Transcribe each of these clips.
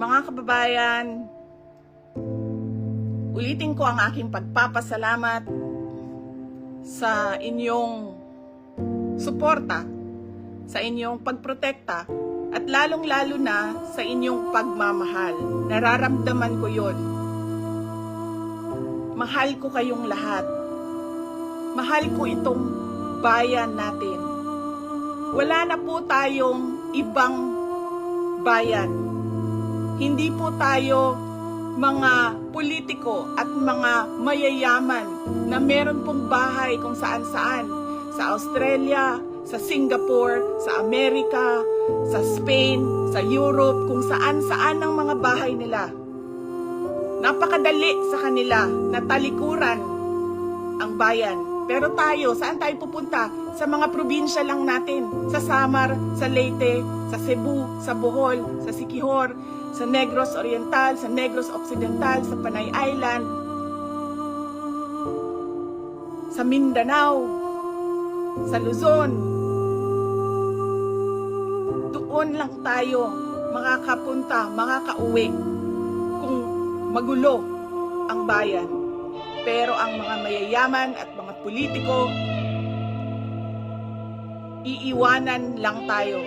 Mga kababayan, ulitin ko ang aking pagpapasalamat sa inyong suporta, sa inyong pagprotekta, at lalong-lalo na sa inyong pagmamahal. Nararamdaman ko yon. Mahal ko kayong lahat. Mahal ko itong bayan natin. Wala na po tayong ibang bayan. Hindi po tayo mga politiko at mga mayayaman na meron pong bahay kung saan-saan. Sa Australia, sa Singapore, sa Amerika, sa Spain, sa Europe, kung saan-saan ang mga bahay nila. Napakadali sa kanila na talikuran ang bayan. Pero tayo, saan tayo pupunta? Sa mga probinsya lang natin. Sa Samar, sa Leyte, sa Cebu, sa Bohol, sa Siquijor, sa Negros Oriental, sa Negros Occidental, sa Panay Island, sa Mindanao, sa Luzon. Doon lang tayo makakapunta, makakauwi kung magulo ang bayan. Pero ang mga mayayaman at mga politiko, iiwanan lang tayo.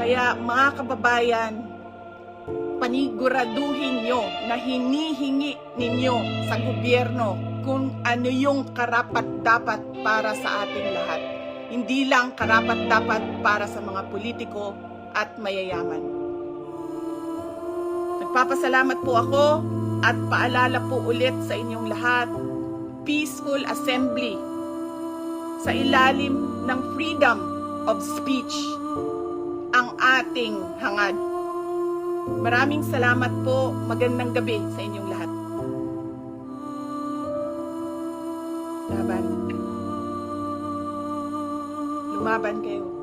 Kaya mga kababayan, paniguraduhin nyo na hinihingi ninyo sa gobyerno kung ano yung karapat-dapat para sa ating lahat. Hindi lang karapat-dapat para sa mga politiko at mayayaman. Nagpapasalamat po ako at paalala po ulit sa inyong lahat, peaceful assembly sa ilalim ng freedom of speech ang ating hangad. Maraming salamat po. Magandang gabi sa inyong lahat. Laban. Lumaban kayo.